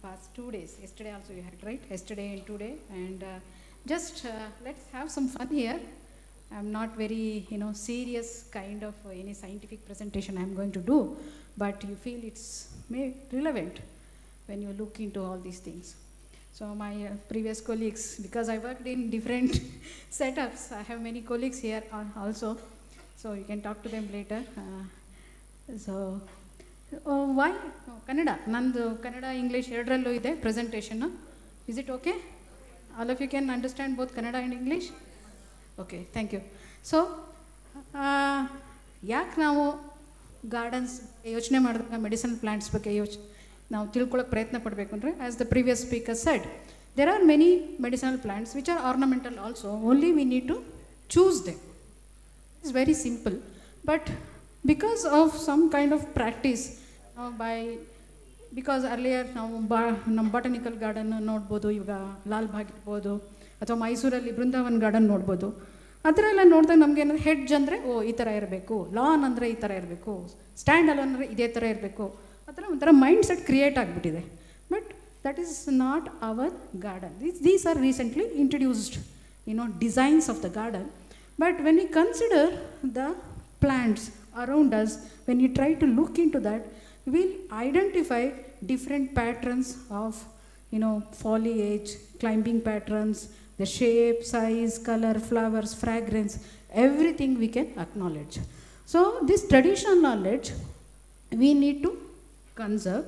past 2 days. Yesterday also you had, right? Yesterday and today. And just let's have some fun here. I'm not very, serious kind of any scientific presentation I'm going to do, but you feel it's relevant when you look into all these things. So my previous colleagues, because I worked in different setups, I have many colleagues here also, so you can talk to them later. Why? Kannada. Nandu Kannada, English, ಎರಡರಲ್ಲೂ ಇದೆ presentation. Is it okay? All of you can understand both Kannada and English? Okay, thank you. So, ಯಾಕೆ ನಾವು gardens ಯೋಚನೆ ಮಾಡಿದಾಗ medicinal plants ಬಗ್ಗೆ ನಾವು ತಿಳ್ಕೊಳ್ಳೋಕೆ ಪ್ರಯತ್ನ ಪಡಬೇಕು ಅಂದರೆ, as the previous speaker said, there are many medicinal plants which are ornamental also, only we need to choose them. It's very simple, but because of some kind of practice because earlier ನಾವು ನಮ್ಮ botanical garden ನೋಡ್ಬೋದು, ಇವಾಗ ಲಾಲ್ ಬಾಗ್ ಇರ್ಬೋದು, ಅಥವಾ ಮೈಸೂರಲ್ಲಿ Brindavan garden ನೋಡ್ಬೋದು. ಆ ಥರ ಎಲ್ಲ ನೋಡಿದಾಗ ನಮಗೇನಂದ್ರೆ ಹೆಡ್ಜ್ ಅಂದರೆ ಈ ಥರ ಇರಬೇಕು, ಲಾನ್ ಅಂದರೆ ಈ ಥರ ಇರಬೇಕು, ಸ್ಟ್ಯಾಂಡ್ ಅಲೋನ್ ಅಂದರೆ ಇದೇ ಥರ ಇರಬೇಕು, ಆ ಥರ ಒಂಥರ ಮೈಂಡ್ ಸೆಟ್ ಕ್ರಿಯೇಟ್ ಆಗಿಬಿಟ್ಟಿದೆ. But that is not our garden. These are recently introduced designs of the garden. But when you consider the plants around us, when you try to look into that, we'll identify different patterns of foliage, climbing patterns, the shape, size, color, flowers, fragrance, everything we can acknowledge. So this traditional knowledge we need to conserve.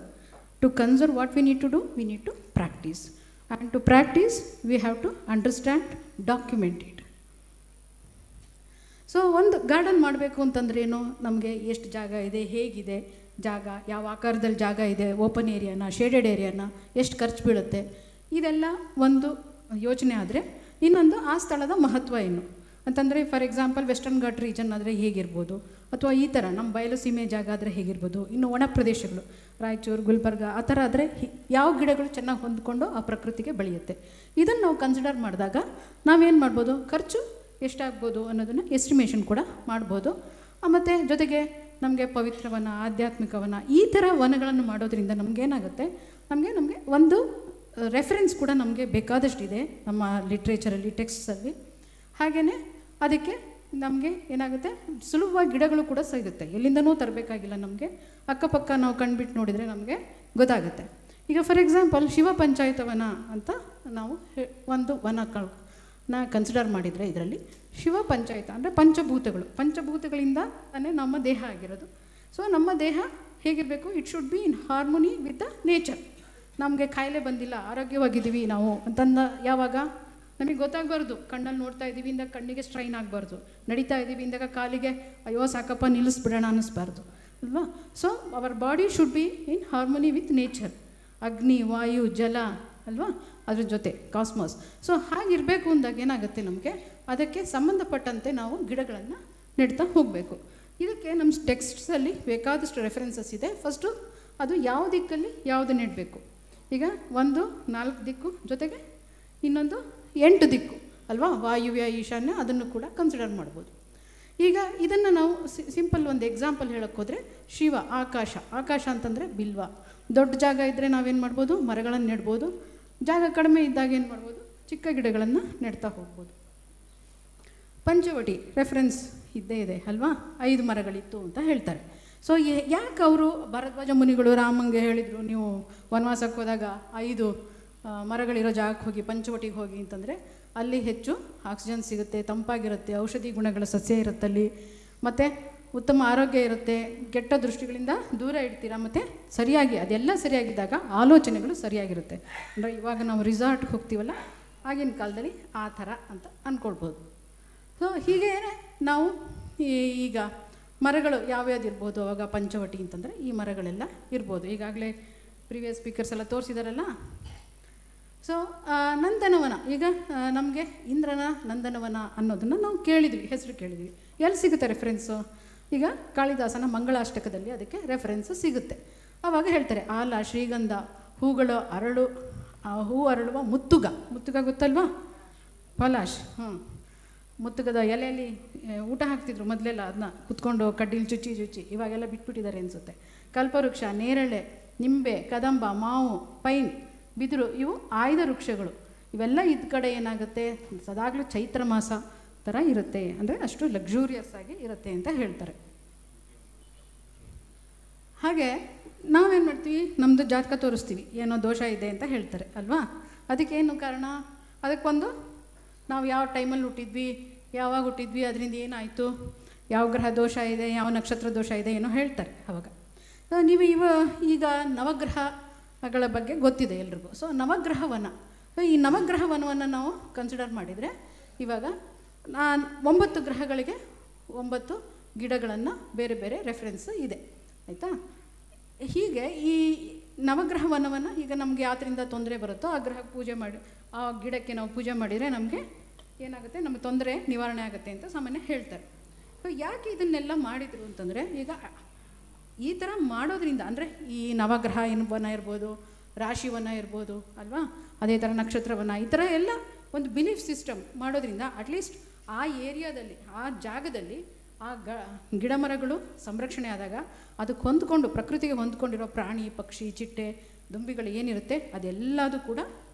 To conserve, what we need to do? We need to practice, and to practice we have to understand, document it. So ಒಂದು garden ಮಾಡಬೇಕು ಅಂತಂದ್ರೆ ಏನು, ನಮಗೆ ಎಷ್ಟು ಜಾಗ ಇದೆ, ಹೇಗಿದೆ ಜಾಗ, ಯಾವ ಆಕಾರದಲ್ಲಿ ಜಾಗ ಇದೆ, ಓಪನ್ ಏರಿಯಾನ, ಶೇಡೆಡ್ ಏರಿಯಾನ, ಎಷ್ಟು ಖರ್ಚು ಬೀಳುತ್ತೆ, ಇದೆಲ್ಲ ಒಂದು ಯೋಚನೆ ಆದರೆ, ಇನ್ನೊಂದು ಆ ಸ್ಥಳದ ಮಹತ್ವ ಏನು ಅಂತಂದರೆ, for example western ghat region ಆದರೆ ಹೇಗಿರ್ಬೋದು, ಅಥವಾ ಈ ಥರ ನಮ್ಮ ಬಯಲು ಸೀಮೆ ಜಾಗ ಆದರೆ ಹೇಗಿರ್ಬೋದು, ಇನ್ನು ಒಣ ಪ್ರದೇಶಗಳು ರಾಯಚೂರು, ಗುಲ್ಬರ್ಗ ಆ ಥರ ಆದರೆ ಯಾವ ಗಿಡಗಳು ಚೆನ್ನಾಗಿ ಹೊಂದ್ಕೊಂಡು ಆ ಪ್ರಕೃತಿಗೆ ಬೆಳೆಯುತ್ತೆ, ಇದನ್ನು ನಾವು ಕನ್ಸಿಡರ್ ಮಾಡಿದಾಗ ನಾವೇನು ಮಾಡ್ಬೋದು, ಖರ್ಚು ಎಷ್ಟಾಗ್ಬೋದು ಅನ್ನೋದನ್ನು ಎಸ್ಟಿಮೇಷನ್ ಕೂಡ ಮಾಡ್ಬೋದು. ಮತ್ತು ಜೊತೆಗೆ ನಮಗೆ ಪವಿತ್ರವನ, ಆಧ್ಯಾತ್ಮಿಕವನ, ಈ ಥರ ವನಗಳನ್ನು ಮಾಡೋದ್ರಿಂದ ನಮಗೇನಾಗುತ್ತೆ, ನಮಗೆ ಒಂದು ರೆಫರೆನ್ಸ್ ಕೂಡ ನಮಗೆ ಬೇಕಾದಷ್ಟಿದೆ ನಮ್ಮ ಲಿಟ್ರೇಚರಲ್ಲಿ, ಟೆಕ್ಸ್ಟ್ಸಲ್ಲಿ. ಹಾಗೆಯೇ ಅದಕ್ಕೆ ನಮಗೆ ಏನಾಗುತ್ತೆ, ಸುಲಭವಾಗಿ ಗಿಡಗಳು ಕೂಡ ಸಿಗುತ್ತೆ, ಎಲ್ಲಿಂದನೂ ತರಬೇಕಾಗಿಲ್ಲ. ನಮಗೆ ಅಕ್ಕಪಕ್ಕ ನಾವು ಕಣ್ಬಿಟ್ಟು ನೋಡಿದರೆ ನಮಗೆ ಗೊತ್ತಾಗುತ್ತೆ. ಈಗ ಫಾರ್ ಎಕ್ಸಾಂಪಲ್ ಶಿವ ಪಂಚಾಯತ ವನ ಅಂತ ನಾವು ಒಂದು ವನ ಕನ್ಸಿಡರ್ ಮಾಡಿದರೆ, ಇದರಲ್ಲಿ ಶಿವ ಪಂಚಾಯತ ಅಂದರೆ ಪಂಚಭೂತಗಳಿಂದ ತಾನೇ ನಮ್ಮ ದೇಹ ಆಗಿರೋದು. ಸೊ ನಮ್ಮ ದೇಹ ಹೇಗಿರಬೇಕು, it should be in harmony with the nature. ನಮಗೆ ಕಾಯಿಲೆ ಬಂದಿಲ್ಲ, ಆರೋಗ್ಯವಾಗಿದ್ದೀವಿ ನಾವು ಅಂತಂದ ಯಾವಾಗ ನಮಗೆ ಗೊತ್ತಾಗಬಾರ್ದು. ಕಣ್ಣಲ್ಲಿ ನೋಡ್ತಾ ಇದ್ದೀವಿ ಇಂದಾಗ ಕಣ್ಣಿಗೆ ಸ್ಟ್ರೈನ್ ಆಗಬಾರ್ದು, ನಡೀತಾ ಇದ್ದೀವಿ ಇಂದಾಗ ಕಾಲಿಗೆ ಅಯ್ಯೋ ಸಾಕಪ್ಪ ನಿಲ್ಲಿಸ್ಬಿಡೋಣ ಅನ್ನಿಸ್ಬಾರ್ದು ಅಲ್ವಾ. So our body should be in harmony with nature, ಅಗ್ನಿ, ವಾಯು, ಜಲ ಅಲ್ವಾ, ಅದ್ರ ಜೊತೆ ಕಾಸ್ಮೋಸ್. ಸೊ ಹಾಗಿರಬೇಕು ಅಂದಾಗ ಏನಾಗುತ್ತೆ, ನಮಗೆ ಅದಕ್ಕೆ ಸಂಬಂಧಪಟ್ಟಂತೆ ನಾವು ಗಿಡಗಳನ್ನು ನೆಡ್ತಾ ಹೋಗಬೇಕು. ಇದಕ್ಕೆ ನಮ್ಮ ಟೆಕ್ಸ್ಟ್ಸಲ್ಲಿ ಬೇಕಾದಷ್ಟು ರೆಫರೆನ್ಸಸ್ ಇದೆ. ಫಸ್ಟು ಅದು ಯಾವ ದಿಕ್ಕಲ್ಲಿ ಯಾವುದು ನೆಡಬೇಕು. ಈಗ ಒಂದು 4 ದಿಕ್ಕು, ಜೊತೆಗೆ ಇನ್ನೊಂದು 8 ದಿಕ್ಕು ಅಲ್ವಾ, ವಾಯುವ್ಯ, ಈಶಾನ್ಯ, ಅದನ್ನು ಕೂಡ ಕನ್ಸಿಡರ್ ಮಾಡ್ಬೋದು. ಈಗ ಇದನ್ನು ನಾವು ಸಿಂಪಲ್ ಒಂದು ಎಕ್ಸಾಂಪಲ್ ಹೇಳೋಕ್ಕೋದ್ರೆ, ಶಿವ ಆಕಾಶ ಅಂತಂದರೆ ಬಿಲ್ವ. ದೊಡ್ಡ ಜಾಗ ಇದ್ದರೆ ನಾವೇನು ಮಾಡ್ಬೋದು, ಮರಗಳನ್ನು ನೆಡ್ಬೋದು. ಜಾಗ ಕಡಿಮೆ ಇದ್ದಾಗ ಏನು ಮಾಡ್ಬೋದು, ಚಿಕ್ಕ ಗಿಡಗಳನ್ನು ನೆಡ್ತಾ ಹೋಗ್ಬೋದು. ಪಂಚವಟಿ ರೆಫರೆನ್ಸ್ ಇದ್ದೇ ಇದೆ ಅಲ್ವಾ, 5 ಮರಗಳಿತ್ತು ಅಂತ ಹೇಳ್ತಾರೆ. ಸೊ ಯಾಕೆ ಅವರು ಭರದ್ವಾಜ ಮುನಿಗಳು ರಾಮಂಗೆ ಹೇಳಿದರು, ನೀವು ವನವಾಸಕ್ಕೆ ಹೋದಾಗ 5 ಮರಗಳಿರೋ ಜಾಗಕ್ಕೆ ಹೋಗಿ, ಪಂಚವಟಿಗೆ ಹೋಗಿ ಅಂತಂದರೆ ಅಲ್ಲಿ ಹೆಚ್ಚು ಆಕ್ಸಿಜನ್ ಸಿಗುತ್ತೆ, ತಂಪಾಗಿರುತ್ತೆ, ಔಷಧಿ ಗುಣಗಳ ಸಸ್ಯ ಇರುತ್ತಲ್ಲಿ, ಮತ್ತು ಉತ್ತಮ ಆರೋಗ್ಯ ಇರುತ್ತೆ, ಕೆಟ್ಟ ದೃಷ್ಟಿಗಳಿಂದ ದೂರ ಇಡ್ತೀರಾ, ಮತ್ತು ಸರಿಯಾಗಿ ಅದೆಲ್ಲ ಸರಿಯಾಗಿದ್ದಾಗ ಆಲೋಚನೆಗಳು ಸರಿಯಾಗಿರುತ್ತೆ. ಅಂದರೆ ಇವಾಗ ನಾವು ರಿಸಾರ್ಟ್ಗೆ ಹೋಗ್ತೀವಲ್ಲ, ಆಗಿನ ಕಾಲದಲ್ಲಿ ಆ ಥರ ಅಂತ ಅಂದ್ಕೊಳ್ಬೋದು. ಸೊ ಹೀಗೆ ನಾವು ಈಗ ಮರಗಳು ಯಾವ್ಯಾವ್ದು ಇರ್ಬೋದು ಅವಾಗ ಪಂಚವಟಿ ಅಂತಂದರೆ ಈ ಮರಗಳೆಲ್ಲ ಇರ್ಬೋದು. ಈಗಾಗಲೇ ಪ್ರೀವಿಯಸ್ ಸ್ಪೀಕರ್ಸ್ ಎಲ್ಲ ತೋರಿಸಿದಾರಲ್ಲ. ಸೊ ನಂದನವನ, ಈಗ ನಮಗೆ ಇಂದ್ರನ ನಂದನವನ ಅನ್ನೋದನ್ನು ನಾವು ಹೆಸರು ಕೇಳಿದ್ವಿ. ಎಲ್ಲಿ ಸಿಗುತ್ತೆ ರೆಫರೆನ್ಸು? ಈಗ ಕಾಳಿದಾಸನ ಮಂಗಳಾಷ್ಟಕದಲ್ಲಿ ಅದಕ್ಕೆ ರೆಫರೆನ್ಸು ಸಿಗುತ್ತೆ. ಆವಾಗ ಹೇಳ್ತಾರೆ, ಆಲ, ಶ್ರೀಗಂಧ, ಹೂ ಅರಳುವ ಮುತ್ತುಗ ಗೊತ್ತಲ್ವಾ, ಪಲಾಶ್. ಮುತ್ತುಗದ ಎಲೆಯಲ್ಲಿ ಊಟ ಹಾಕ್ತಿದ್ರು ಮೊದಲೆಲ್ಲ, ಅದನ್ನ ಕುತ್ಕೊಂಡು ಕಡ್ಡಿಲಿ ಚುಚ್ಚಿ, ಇವಾಗೆಲ್ಲ ಬಿಟ್ಬಿಟ್ಟಿದ್ದಾರೆ ಅನಿಸುತ್ತೆ. ಕಲ್ಪವೃಕ್ಷ, ನೇರಳೆ, ನಿಂಬೆ, ಕದಂಬ, ಮಾವು, ಪೈನ್, ಬಿದಿರು ಇವು ಆಯ್ದ ವೃಕ್ಷಗಳು. ಇವೆಲ್ಲ ಇದ್ದ ಕಡೆ ಏನಾಗುತ್ತೆ, ಸದಾಗಲೂ ಚೈತ್ರ ಮಾಸ ಥರ ಇರುತ್ತೆ, ಅಂದರೆ ಅಷ್ಟು ಲಕ್ಸುರಿಯಸ್ ಆಗಿ ಇರುತ್ತೆ ಅಂತ ಹೇಳ್ತಾರೆ. ಹಾಗೆ ನಾವೇನು ಮಾಡ್ತೀವಿ, ನಮ್ಮದು ಜಾತಕ ತೋರಿಸ್ತೀವಿ, ಏನೋ ದೋಷ ಇದೆ ಅಂತ ಹೇಳ್ತಾರೆ ಅಲ್ವಾ. ಅದಕ್ಕೇನು ಕಾರಣ, ಅದಕ್ಕೊಂದು ನಾವು ಯಾವ ಟೈಮಲ್ಲಿ ಹುಟ್ಟಿದ್ವಿ, ಯಾವಾಗ ಹುಟ್ಟಿದ್ವಿ, ಅದರಿಂದ ಏನಾಯಿತು, ಯಾವ ಗ್ರಹ ದೋಷ ಇದೆ, ಯಾವ ನಕ್ಷತ್ರ ದೋಷ ಇದೆ ಏನೋ ಹೇಳ್ತಾರೆ. ಅವಾಗ ನೀವು ಈಗ ನವಗ್ರಹಗಳ ಬಗ್ಗೆ ಗೊತ್ತಿದೆ ಎಲ್ರಿಗೂ. ಸೊ ನವಗ್ರಹವನ, ಈ ನವಗ್ರಹವನವನ್ನು ನಾವು ಕನ್ಸಿಡರ್ ಮಾಡಿದರೆ ಇವಾಗ 9 ಗ್ರಹಗಳಿಗೆ 9 ಗಿಡಗಳನ್ನು ಬೇರೆ ಬೇರೆ ರೆಫರೆನ್ಸ್ ಇದೆ, ಆಯಿತಾ. ಹೀಗೆ ಈ ನವಗ್ರಹವನವನ್ನು ಈಗ ನಮಗೆ ಯಾತ್ರಿಂದ ತೊಂದರೆ ಬರುತ್ತೋ ಆ ಗ್ರಹಕ್ಕೆ ಪೂಜೆ ಮಾಡಿ, ಆ ಗಿಡಕ್ಕೆ ನಾವು ಪೂಜೆ ಮಾಡಿದರೆ ನಮಗೆ ಏನಾಗುತ್ತೆ, ನಮಗೆ ತೊಂದರೆ ನಿವಾರಣೆ ಆಗುತ್ತೆ ಅಂತ ಸಾಮಾನ್ಯ ಹೇಳ್ತಾರೆ. ಯಾಕೆ ಇದನ್ನೆಲ್ಲ ಮಾಡಿದರು ಅಂತಂದರೆ, ಈಗ ಈ ಥರ ಮಾಡೋದ್ರಿಂದ, ಅಂದರೆ ಈ ನವಗ್ರಹ ವನ ಇರ್ಬೋದು, ರಾಶಿವನ ಇರ್ಬೋದು ಅಲ್ವಾ, ಅದೇ ಥರ ನಕ್ಷತ್ರವನ, ಈ ಥರ ಎಲ್ಲ ಒಂದು ಬಿಲೀಫ್ ಸಿಸ್ಟಮ್ ಮಾಡೋದ್ರಿಂದ ಅಟ್ಲೀಸ್ಟ್ ಆ ಏರಿಯಾದಲ್ಲಿ, ಆ ಜಾಗದಲ್ಲಿ ಆ ಗಿಡ ಮರಗಳು ಸಂರಕ್ಷಣೆ ಆದಾಗ ಅದಕ್ಕೆ ಹೊಂದ್ಕೊಂಡು, ಪ್ರಕೃತಿಗೆ ಹೊಂದ್ಕೊಂಡಿರೋ ಪ್ರಾಣಿ ಪಕ್ಷಿ ಚಿಟ್ಟೆ ದುಂಬಿಗಳು ಏನಿರುತ್ತೆ ಅದೆಲ್ಲದೂ ಕೂಡ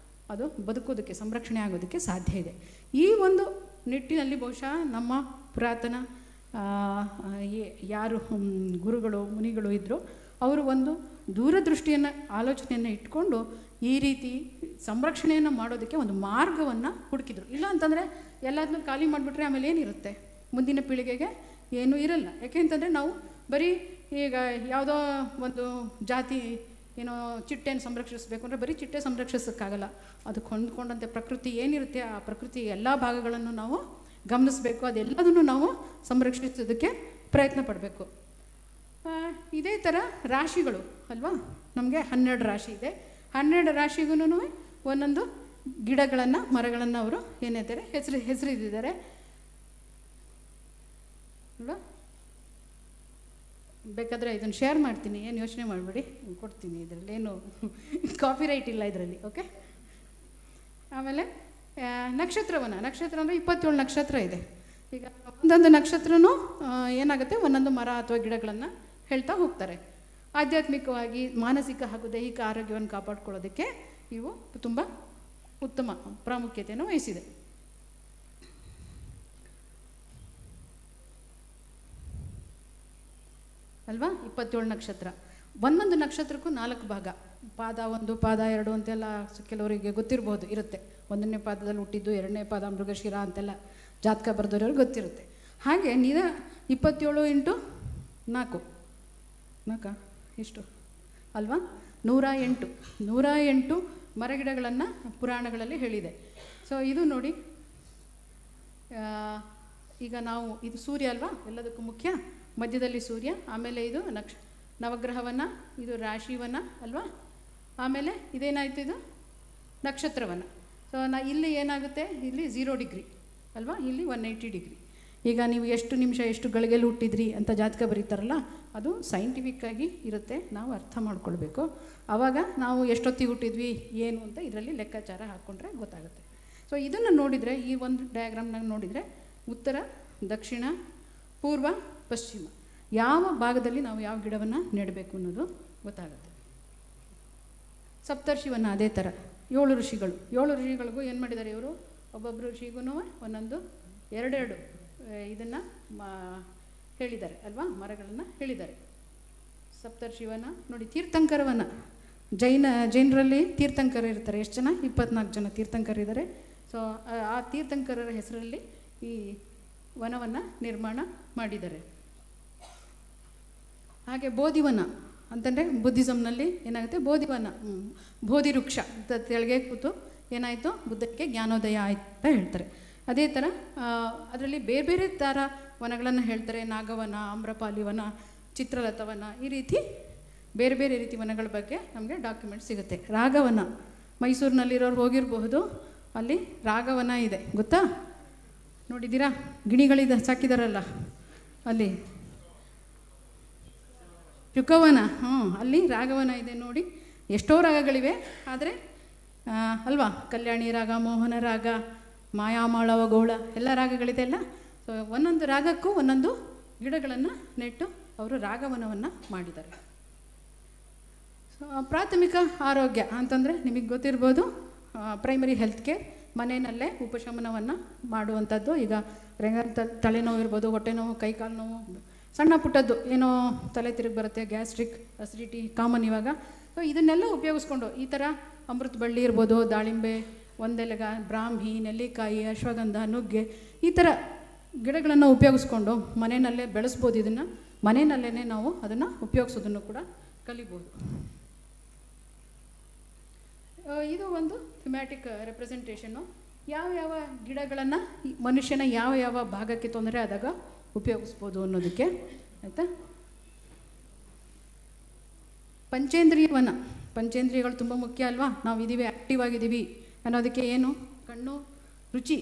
ಅದು ಬದುಕೋದಕ್ಕೆ, ಸಂರಕ್ಷಣೆ ಆಗೋದಕ್ಕೆ ಸಾಧ್ಯ ಇದೆ. ಈ ಒಂದು ನಿಟ್ಟಿನಲ್ಲಿ ಬಹುಶಃ ನಮ್ಮ ಪುರಾತನ ಯಾರು ಗುರುಗಳು ಮುನಿಗಳು ಇದ್ದರು, ಅವರು ಒಂದು ದೂರದೃಷ್ಟಿಯನ್ನು ಆಲೋಚನೆಯನ್ನು ಇಟ್ಕೊಂಡು ಈ ರೀತಿ ಸಂರಕ್ಷಣೆಯನ್ನು ಮಾಡೋದಕ್ಕೆ ಒಂದು ಮಾರ್ಗವನ್ನು ಹುಡುಕಿದ್ರು. ಇಲ್ಲ ಅಂತಂದರೆ ಎಲ್ಲದನ್ನೂ ಖಾಲಿ ಮಾಡಿಬಿಟ್ರೆ ಆಮೇಲೆ ಏನಿರುತ್ತೆ, ಮುಂದಿನ ಪೀಳಿಗೆಗೆ ಏನೂ ಇರಲ್ಲ. ಯಾಕೆಂತಂದರೆ ನಾವು ಬರೀ ಈಗ ಯಾವುದೋ ಒಂದು ಜಾತಿ ಏನೋ ಚಿಟ್ಟೆಯನ್ನು ಸಂರಕ್ಷಿಸಬೇಕು ಅಂದರೆ ಬರೀ ಚಿಟ್ಟೆ ಸಂರಕ್ಷಿಸೋಕ್ಕಾಗಲ್ಲ, ಅದಕ್ಕೆ ಹೊಂದ್ಕೊಂಡಂತೆ ಪ್ರಕೃತಿ ಏನಿರುತ್ತೆ ಆ ಪ್ರಕೃತಿ ಎಲ್ಲ ಭಾಗಗಳನ್ನು ನಾವು ಗಮನಿಸಬೇಕು, ಅದೆಲ್ಲದನ್ನು ನಾವು ಸಂರಕ್ಷಿಸೋದಕ್ಕೆ ಪ್ರಯತ್ನ ಪಡಬೇಕು. ಇದೇ ಥರ ರಾಶಿಗಳು ಅಲ್ವಾ, ನಮಗೆ 12 ರಾಶಿ ಇದೆ. 12 ರಾಶಿಗೂ ಒಂದೊಂದು ಗಿಡಗಳನ್ನು ಮರಗಳನ್ನು ಅವರು ಏನಿದ್ದಾರೆ ಹೆಸರಿದ್ದಾರೆ ಅಲ್ವಾ. ಬೇಕಾದರೆ ಇದನ್ನು ಶೇರ್ ಮಾಡ್ತೀನಿ, ಏನು ಯೋಚನೆ ಮಾಡಬೇಡಿ, ಕೊಡ್ತೀನಿ, ಇದರಲ್ಲಿ ಏನು ಕಾಪಿರೈಟ್ ಇಲ್ಲ ಇದರಲ್ಲಿ, ಓಕೆ. ಆಮೇಲೆ ನಕ್ಷತ್ರವನ, ನಕ್ಷತ್ರ ಅಂದರೆ 27 ನಕ್ಷತ್ರ ಇದೆ. ಈಗ ಒಂದೊಂದು ನಕ್ಷತ್ರನೂ ಏನಾಗುತ್ತೆ, ಒಂದೊಂದು ಮರ ಅಥವಾ ಗಿಡಗಳನ್ನು ಹೇಳ್ತಾ ಹೋಗ್ತಾರೆ. ಆಧ್ಯಾತ್ಮಿಕವಾಗಿ ಮಾನಸಿಕ ಹಾಗೂ ದೈಹಿಕ ಆರೋಗ್ಯವನ್ನು ಕಾಪಾಡ್ಕೊಳ್ಳೋದಕ್ಕೆ ಇವು ತುಂಬ ಉತ್ತಮ ಪ್ರಾಮುಖ್ಯತೆಯನ್ನು ವಹಿಸಿದೆ. ಅಲ್ವಾ. 27 ನಕ್ಷತ್ರ, ಒಂದೊಂದು ನಕ್ಷತ್ರಕ್ಕೂ 4 ಭಾಗ, ಪಾದ 1 ಪಾದ 2 ಅಂತೆಲ್ಲ ಕೆಲವರಿಗೆ ಗೊತ್ತಿರ್ಬೋದು, ಇರುತ್ತೆ. 1ನೇ ಪಾದದಲ್ಲಿ ಹುಟ್ಟಿದ್ದು, 2ನೇ ಪಾದ ಮೃಗಶಿರ ಅಂತೆಲ್ಲ ಜಾತಕ ಬರೆದವ್ರಿಗೆ ಗೊತ್ತಿರುತ್ತೆ. ಹಾಗೆ 27 × 4 ಎಷ್ಟು ಅಲ್ವಾ, 108 ಮರಗಿಡಗಳನ್ನು ಪುರಾಣಗಳಲ್ಲಿ ಹೇಳಿದೆ. ಸೊ ಇದು ನೋಡಿ, ಈಗ ನಾವು ಇದು ಸೂರ್ಯ ಅಲ್ವಾ ಎಲ್ಲದಕ್ಕೂ ಮುಖ್ಯ, ಮಧ್ಯದಲ್ಲಿ ಸೂರ್ಯ, ಆಮೇಲೆ ಇದು ನವಗ್ರಹವನ, ಇದು ರಾಶಿವನ ಅಲ್ವಾ, ಆಮೇಲೆ ಇದೇನಾಯಿತು, ಇದು ನಕ್ಷತ್ರವನ. ಸೊ ಇಲ್ಲಿ ಏನಾಗುತ್ತೆ, ಇಲ್ಲಿ 0 ಡಿಗ್ರಿ ಅಲ್ವಾ, ಇಲ್ಲಿ 180 ಡಿಗ್ರಿ. ಈಗ ನೀವು ಎಷ್ಟು ನಿಮಿಷ ಎಷ್ಟು ಗಳಿಗೆಯಲ್ಲಿ ಹುಟ್ಟಿದ್ರಿ ಅಂತ ಜಾತಕ ಬರೀತಾರಲ್ಲ, ಅದು ಸೈಂಟಿಫಿಕ್ಕಾಗಿ ಇರುತ್ತೆ, ನಾವು ಅರ್ಥ ಮಾಡ್ಕೊಳ್ಬೇಕು. ಆವಾಗ ನಾವು ಎಷ್ಟೊತ್ತಿಗೆ ಹುಟ್ಟಿದ್ವಿ ಏನು ಅಂತ ಇದರಲ್ಲಿ ಲೆಕ್ಕಾಚಾರ ಹಾಕ್ಕೊಂಡ್ರೆ ಗೊತ್ತಾಗುತ್ತೆ. ಸೊ ಇದನ್ನು ನೋಡಿದರೆ, ಈ ಒಂದು ಡಯಾಗ್ರಾಮ್ನಾಗ ನೋಡಿದರೆ ಉತ್ತರ, ದಕ್ಷಿಣ, ಪೂರ್ವ, ಪಶ್ಚಿಮ ಯಾವ ಭಾಗದಲ್ಲಿ ನಾವು ಯಾವ ಗಿಡವನ್ನು ನೆಡಬೇಕು ಅನ್ನೋದು ಗೊತ್ತಾಗುತ್ತೆ. ಸಪ್ತರ್ಷಿವನ್ನ ಅದೇ ಥರ 7 ಋಷಿಗಳು, 7 ಋಷಿಗಳಿಗೂ ಏನು ಮಾಡಿದ್ದಾರೆ ಇವರು, ಒಬ್ಬೊಬ್ಬರು ಋಷಿಗೂ ಒಂದೊಂದು 2 ಇದನ್ನು ಹೇಳಿದ್ದಾರೆ ಅಲ್ವಾ, ಮರಗಳನ್ನು ಹೇಳಿದ್ದಾರೆ. ಸಪ್ತರ್ಷಿವನ ನೋಡಿ, ತೀರ್ಥಂಕರವನ, ಜೈನರಲ್ಲಿ ತೀರ್ಥಂಕರ ಇರ್ತಾರೆ. ಎಷ್ಟು ಜನ, 24 ಜನ ತೀರ್ಥಂಕರಿದ್ದಾರೆ. ಸೊ ಆ ತೀರ್ಥಂಕರರ ಹೆಸರಲ್ಲಿ ಈ ವನವನ್ನು ನಿರ್ಮಾಣ ಮಾಡಿದ್ದಾರೆ. ಹಾಗೆ ಬೋಧಿವನ ಅಂತಂದರೆ ಬುದ್ಧಿಸಮ್ನಲ್ಲಿ ಏನಾಗುತ್ತೆ, ಬೋಧಿವನ, ಬೋಧಿ ವೃಕ್ಷ ತೆಳಗೆ ಕೂತು ಏನಾಯಿತು, ಬುದ್ಧಕ್ಕೆ ಜ್ಞಾನೋದಯ ಆಯ್ತು ಅಂತ ಹೇಳ್ತಾರೆ. ಅದೇ ಥರ ಅದರಲ್ಲಿ ಬೇರೆ ಬೇರೆ ಥರ ವನಗಳನ್ನು ಹೇಳ್ತಾರೆ. ನಾಗವನ, ಆಮ್ರಪಾಲಿ ವನ, ಚಿತ್ರಲತವನ, ಈ ರೀತಿ ಬೇರೆ ಬೇರೆ ರೀತಿ ವನಗಳ ಬಗ್ಗೆ ನಮಗೆ ಡಾಕ್ಯುಮೆಂಟ್ ಸಿಗುತ್ತೆ. ರಾಗವನ, ಮೈಸೂರಿನಲ್ಲಿರೋರು ಹೋಗಿರಬಹುದು, ಅಲ್ಲಿ ರಾಗವನ ಇದೆ, ಗೊತ್ತಾ, ನೋಡಿದ್ದೀರಾ, ಗಿಣಿಗಳಿದ ಸಾಕಿದಾರಲ್ಲ ಅಲ್ಲಿ. ಶುಕವನ, ಅಲ್ಲಿ ರಾಗವನ ಇದೆ ನೋಡಿ. ಎಷ್ಟೋ ರಾಗಗಳಿವೆ, ಆದರೆ ಅಲ್ವಾ, ಕಲ್ಯಾಣಿ ರಾಗ, ಮೋಹನ ರಾಗ, ಮಾಯಾಮಾಳವ ಗೌಳ ಎಲ್ಲ ರಾಗಗಳಿದೆ ಅಲ್ಲ. ಸೊ ಒಂದೊಂದು ರಾಗಕ್ಕೂ ಒಂದೊಂದು ಗಿಡಗಳನ್ನು ನೆಟ್ಟು ಅವರು ರಾಗವನವನ್ನು ಮಾಡಿದ್ದಾರೆ. ಪ್ರಾಥಮಿಕ ಆರೋಗ್ಯ ಅಂತಂದರೆ ನಿಮಗೆ ಗೊತ್ತಿರ್ಬೋದು, ಪ್ರೈಮರಿ ಹೆಲ್ತ್ ಕೇರ್ ಮನೆಯಲ್ಲೇ ಉಪಶಮನವನ್ನು ಮಾಡುವಂಥದ್ದು. ಈಗ ತಲೆನೋವು ಇರ್ಬೋದು, ಹೊಟ್ಟೆ ನೋವು, ಕೈಕಾಲು ನೋವು, ಸಣ್ಣ ಪುಟ್ಟದ್ದು ಏನೋ ತಲೆ ತಿರುಗಿ ಬರುತ್ತೆ, ಗ್ಯಾಸ್ಟ್ರಿಕ್, ಅಸಿಡಿಟಿ ಕಾಮನ್ ಇವಾಗ. ಸೊ ಇದನ್ನೆಲ್ಲ ಉಪಯೋಗಿಸ್ಕೊಂಡು ಈ ಥರ ಅಮೃತ ಬಳ್ಳಿ ಇರ್ಬೋದು, ದಾಳಿಂಬೆ, ಒಂದೆಲಗ, ಬ್ರಾಹ್ಮಿ, ನೆಲ್ಲಿಕಾಯಿ, ಅಶ್ವಗಂಧ, ನುಗ್ಗೆ, ಈ ಥರ ಗಿಡಗಳನ್ನು ಉಪಯೋಗಿಸ್ಕೊಂಡು ಮನೆಯಲ್ಲೇ ಬೆಳೆಸ್ಬೋದು. ಇದನ್ನು ಮನೆಯಲ್ಲೇ ನಾವು ಅದನ್ನು ಉಪಯೋಗಿಸೋದನ್ನು ಕೂಡ ಕಲಿಬೋದು. ಇದು ಒಂದು ಥಿಮ್ಯಾಟಿಕ್ ರೆಪ್ರೆಸೆಂಟೇಷನ್ನು. ಯಾವ ಗಿಡಗಳನ್ನು ಮನುಷ್ಯನ ಯಾವ ಭಾಗಕ್ಕೆ ತೊಂದರೆ ಆದಾಗ ಉಪಯೋಗಿಸ್ಬೋದು ಅನ್ನೋದಕ್ಕೆ, ಆಯಿತಾ. ಪಂಚೇಂದ್ರಿಯಗಳು ತುಂಬ ಮುಖ್ಯ ಅಲ್ವಾ. ನಾವು ಇದ್ದೀವಿ, ಆ್ಯಕ್ಟಿವ್ ಆಗಿದ್ದೀವಿ ಅನ್ನೋದಕ್ಕೆ ಏನು, ಕಣ್ಣು, ರುಚಿ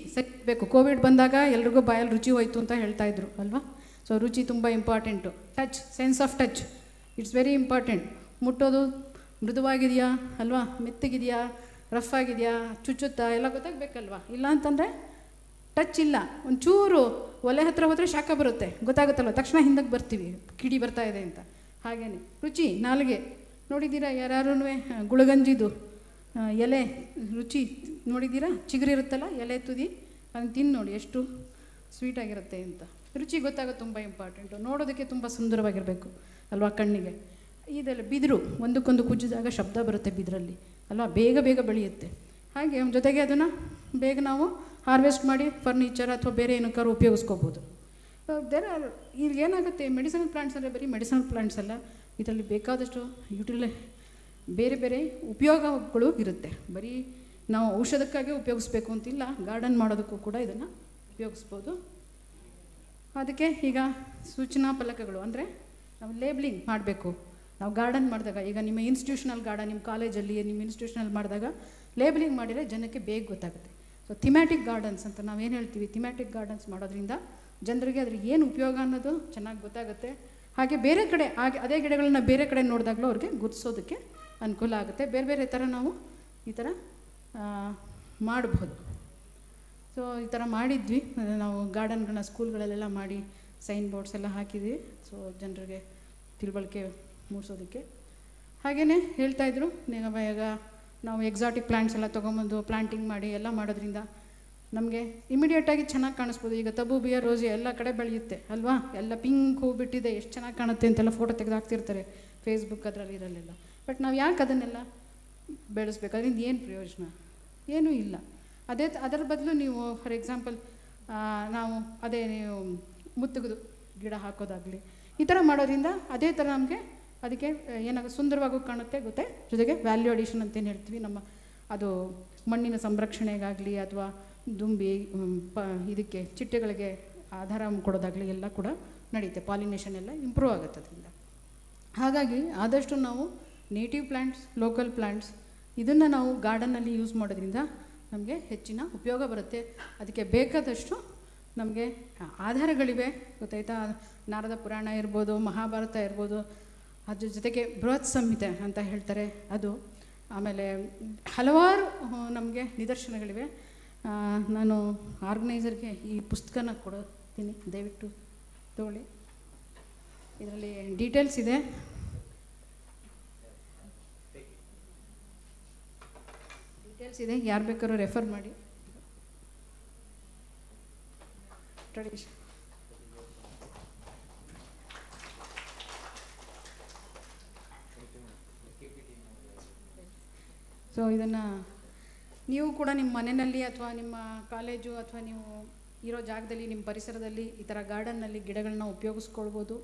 ಬೇಕು. ಕೋವಿಡ್ ಬಂದಾಗ ಎಲ್ರಿಗೂ ಬಾಯಲ್ಲಿ ರುಚಿ ಹೋಯ್ತು ಅಂತ ಹೇಳ್ತಾ ಇದ್ರು ಅಲ್ವಾ. ಸೊ ರುಚಿ ತುಂಬ important. Touch, sense of touch, it's very important. ಮುಟ್ಟೋದು ಮೃದುವಾಗಿದೆಯಾ ಅಲ್ವಾ, ಮೆತ್ತಗಿದೆಯಾ, ರಫ್ ಆಗಿದೆಯಾ, ಚುಚ್ಚುತ್ತಾ ಎಲ್ಲ ಗೊತ್ತಾಗಬೇಕಲ್ವಾ. ಇಲ್ಲ ಅಂತಂದರೆ ಟಚ್ ಇಲ್ಲ, ಒಂಚೂರು ಒಲೆ ಹತ್ರ ಹೋದರೆ ಶಾಖ ಬರುತ್ತೆ, ಗೊತ್ತಾಗುತ್ತಲ್ವ, ತಕ್ಷಣ ಹಿಂದಕ್ಕೆ ಬರ್ತೀವಿ, ಕಿಡಿ ಬರ್ತಾ ಇದೆ ಅಂತ. ಹಾಗೇನೆ ರುಚಿ, ನಾಲಿಗೆ ನೋಡಿದ್ದೀರಾ ಯಾರು, ಗುಳಗಂಜಿದು ಎಲೆ ರುಚಿ ನೋಡಿದ್ದೀರಾ, ಚಿಗುರಿರುತ್ತಲ್ಲ ಎಲೆ ತುದಿ, ಅದನ್ನು ತಿಂದು ನೋಡಿ ಎಷ್ಟು ಸ್ವೀಟಾಗಿರುತ್ತೆ ಅಂತ. ರುಚಿ ಗೊತ್ತಾಗೋದು ತುಂಬ ಇಂಪಾರ್ಟೆಂಟು. ನೋಡೋದಕ್ಕೆ ತುಂಬ ಸುಂದರವಾಗಿರಬೇಕು ಅಲ್ವಾ ಕಣ್ಣಿಗೆ. ಇದೆಲ್ಲ ಬಿದಿರು, ಒಂದಕ್ಕೊಂದು ಕುಜ್ಜಿದಾಗ ಶಬ್ದ ಬರುತ್ತೆ ಬಿದಿರಲ್ಲಿ ಅಲ್ವಾ, ಬೇಗ ಬೆಳೆಯುತ್ತೆ. ಹಾಗೆ ಜೊತೆಗೆ ಅದನ್ನು ಬೇಗ ನಾವು ಹಾರ್ವೆಸ್ಟ್ ಮಾಡಿ ಫರ್ನಿಚರ್ ಅಥವಾ ಬೇರೆ ಏನಕ್ಕಾದ್ರೂ ಉಪಯೋಗಿಸ್ಕೋಬೋದು. ಈಗ ಏನಾಗುತ್ತೆ, ಮೆಡಿಸಿನಲ್ ಪ್ಲಾಂಟ್ಸ್ ಅಂದರೆ ಬರೀ ಮೆಡಿಸಿನಲ್ ಪ್ಲಾಂಟ್ಸ್ ಅಲ್ಲ, ಇದರಲ್ಲಿ ಬೇಕಾದಷ್ಟು ಬೇರೆ ಉಪಯೋಗಗಳು ಇರುತ್ತೆ. ಬರೀ ನಾವು ಔಷಧಕ್ಕಾಗಿ ಉಪಯೋಗಿಸ್ಬೇಕು ಅಂತಿಲ್ಲ, ಗಾರ್ಡನ್ ಮಾಡೋದಕ್ಕೂ ಕೂಡ ಇದನ್ನು ಉಪಯೋಗಿಸ್ಬೋದು. ಅದಕ್ಕೆ ಈಗ ಸೂಚನಾ ಫಲಕಗಳು ಅಂದರೆ ನಾವು ಲೇಬ್ಲಿಂಗ್ ಮಾಡಬೇಕು. ನಾವು ಗಾರ್ಡನ್ ಮಾಡಿದಾಗ, ಈಗ ನಿಮ್ಮ ಇನ್ಸ್ಟಿಟ್ಯೂಷನಲ್ ಗಾರ್ಡನ್, ನಿಮ್ಮ ಕಾಲೇಜಲ್ಲಿ ನಿಮ್ಮ ಇನ್ಸ್ಟಿಟ್ಯೂಷನಲ್ಲಿ ಮಾಡಿದಾಗ ಲೇಬಲಿಂಗ್ ಮಾಡಿದರೆ ಜನಕ್ಕೆ ಬೇಗ ಗೊತ್ತಾಗುತ್ತೆ. ಸೊ ಥಿಮ್ಯಾಟಿಕ್ ಗಾರ್ಡನ್ಸ್ ಅಂತ ನಾವೇನು ಹೇಳ್ತೀವಿ, ಥಿಮ್ಯಾಟಿಕ್ ಗಾರ್ಡನ್ಸ್ ಮಾಡೋದ್ರಿಂದ ಜನರಿಗೆ ಅದ್ರ ಏನು ಉಪಯೋಗ ಅನ್ನೋದು ಚೆನ್ನಾಗಿ ಗೊತ್ತಾಗುತ್ತೆ. ಹಾಗೆ ಬೇರೆ ಕಡೆ ಅದೇ ಗಿಡಗಳನ್ನ ಬೇರೆ ಕಡೆ ನೋಡಿದಾಗಲೂ ಅವ್ರಿಗೆ ಗುರ್ತಿಸೋದಕ್ಕೆ ಅನುಕೂಲ ಆಗುತ್ತೆ. ಬೇರೆ ಥರ ನಾವು ಈ ಥರ ಮಾಡಬಹುದು. ಸೊ ಈ ಥರ ಮಾಡಿದ್ವಿ ನಾವು ಗಾರ್ಡನ್ಗಳನ್ನ ಸ್ಕೂಲ್ಗಳಲ್ಲೆಲ್ಲ ಮಾಡಿ ಸೈನ್ ಬೋರ್ಡ್ಸ್ ಎಲ್ಲ ಹಾಕಿದ್ವಿ. ಸೊ ಜನರಿಗೆ ತಿಳುವಳಿಕೆ ಮೂಡಿಸೋದಕ್ಕೆ. ಹಾಗೆಯೇ ಹೇಳ್ತಾಯಿದ್ರು, ಈಗ ನಾವು ಎಕ್ಸಾಟಿಕ್ ಪ್ಲ್ಯಾಂಟ್ಸ್ ಎಲ್ಲ ತೊಗೊಂಬಂದು ಪ್ಲ್ಯಾಂಟಿಂಗ್ ಮಾಡಿ ಎಲ್ಲ ಮಾಡೋದ್ರಿಂದ ನಮಗೆ ಇಮಿಡಿಯೇಟಾಗಿ ಚೆನ್ನಾಗಿ ಕಾಣಿಸ್ಬೋದು. ಈಗ ತಬೂಬಿಯ ರೋಸಿ ಎಲ್ಲ ಕಡೆ ಬೆಳೆಯುತ್ತೆ ಅಲ್ವಾ, ಎಲ್ಲ ಪಿಂಕ್ ಹೂ ಬಿಟ್ಟಿದೆ, ಎಷ್ಟು ಚೆನ್ನಾಗಿ ಕಾಣುತ್ತೆ ಅಂತೆಲ್ಲ ಫೋಟೋ ತೆಗೆದು ಹಾಕ್ತಿರ್ತಾರೆ ಫೇಸ್ಬುಕ್ ಅದರಲ್ಲಿ ಇರಲಿಲ್ಲ. ಬಟ್ ನಾವು ಯಾಕೆ ಅದನ್ನೆಲ್ಲ ಬೆಳೆಸ್ಬೇಕು, ಅದರಿಂದ ಏನು ಪ್ರಯೋಜನ, ಏನೂ ಇಲ್ಲ. ಅದರ ಬದಲು ನೀವು ಫಾರ್ ಎಕ್ಸಾಂಪಲ್ ನಾವು ನೀವು ಮುತ್ತುಗದು ಗಿಡ ಹಾಕೋದಾಗಲಿ ಈ ಥರ ಮಾಡೋದ್ರಿಂದ ಅದೇ ಥರ ನಮಗೆ ಅದಕ್ಕೆ ಏನಾಗುತ್ತೆ, ಸುಂದರವಾಗೂ ಕಾಣುತ್ತೆ ಜೊತೆಗೆ ವ್ಯಾಲ್ಯೂ ಅಡಿಷನ್ ಅಂತೇನು ಹೇಳ್ತೀವಿ, ನಮ್ಮ ಅದು ಮಣ್ಣಿನ ಸಂರಕ್ಷಣೆಗಾಗಲಿ ಅಥವಾ ದುಂಬಿ ಇದಕ್ಕೆ ಚಿಟ್ಟೆಗಳಿಗೆ ಆಧಾರ ಕೊಡೋದಾಗಲಿ ಎಲ್ಲ ಕೂಡ ನಡೆಯುತ್ತೆ. ಪಾಲಿನೇಷನ್ ಎಲ್ಲ ಇಂಪ್ರೂವ್ ಆಗುತ್ತೆ ಅದರಿಂದ. ಹಾಗಾಗಿ ಆದಷ್ಟು ನಾವು ನೇಟಿವ್ ಪ್ಲ್ಯಾಂಟ್ಸ್, ಲೋಕಲ್ ಪ್ಲ್ಯಾಂಟ್ಸ್ ಇದನ್ನು ನಾವು ಗಾರ್ಡನ್ನಲ್ಲಿ ಯೂಸ್ ಮಾಡೋದ್ರಿಂದ ನಮಗೆ ಹೆಚ್ಚಿನ ಉಪಯೋಗ ಬರುತ್ತೆ. ಅದಕ್ಕೆ ಬೇಕಾದಷ್ಟು ನಮಗೆ ಆಧಾರಗಳಿವೆ ಗೊತ್ತಾಯ್ತಾ. ನಾರದ ಪುರಾಣ ಇರ್ಬೋದು, ಮಹಾಭಾರತ ಇರ್ಬೋದು, ಅದ್ರ ಜೊತೆಗೆ ಬೃಹತ್ ಸಂಹಿತೆ ಅಂತ ಹೇಳ್ತಾರೆ ಅದು. ಆಮೇಲೆ ಹಲವಾರು ನಮಗೆ ನಿದರ್ಶನಗಳಿವೆ. ನಾನು ಆರ್ಗನೈಸರ್ಗೆ ಈ ಪುಸ್ತಕನ ಕೊಡ್ತೀನಿ, ದಯವಿಟ್ಟು ತಗೊಳ್ಳಿ. ಇದರಲ್ಲಿ ಡೀಟೇಲ್ಸ್ ಇದೆ. ಯಾರು ಬೇಕಾದ್ರೂ ರೆಫರ್ ಮಾಡಿ. ಟ್ರೆಡಿಷನ್ ಸೊ ಇದನ್ನು ನೀವು ಕೂಡ ನಿಮ್ಮ ಮನೆಯಲ್ಲಿ ಅಥವಾ ನಿಮ್ಮ ಕಾಲೇಜು ಅಥವಾ ನೀವು ಇರೋ ಜಾಗದಲ್ಲಿ ನಿಮ್ಮ ಪರಿಸರದಲ್ಲಿ ಈ ಥರ ಗಾರ್ಡನ್ನಲ್ಲಿ ಗಿಡಗಳನ್ನ ಉಪಯೋಗಿಸ್ಕೊಳ್ಬೋದು.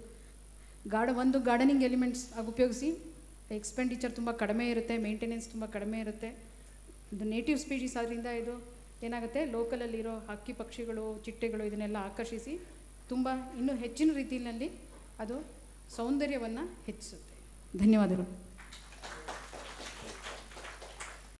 ಒಂದು ಗಾರ್ಡನಿಂಗ್ ಎಲಿಮೆಂಟ್ಸ್ ಆಗಿ ಉಪಯೋಗಿಸಿ. ಎಕ್ಸ್ಪೆಂಡಿಚರ್ ತುಂಬ ಕಡಿಮೆ ಇರುತ್ತೆ, ಮೇಂಟೆನೆನ್ಸ್ ತುಂಬ ಕಡಿಮೆ ಇರುತ್ತೆ. ಇದು ನೇಟಿವ್ ಸ್ಪೀಷೀಸ್ ಆದ್ದರಿಂದ ಇದು ಏನಾಗುತ್ತೆ, ಲೋಕಲಲ್ಲಿರೋ ಹಕ್ಕಿ ಪಕ್ಷಿಗಳು, ಚಿಟ್ಟೆಗಳು ಇದನ್ನೆಲ್ಲ ಆಕರ್ಷಿಸಿ ತುಂಬ ಇನ್ನೂ ಹೆಚ್ಚಿನ ರೀತಿಯಲ್ಲಿ ಅದು ಸೌಂದರ್ಯವನ್ನು ಹೆಚ್ಚಿಸುತ್ತೆ. ಧನ್ಯವಾದಗಳು.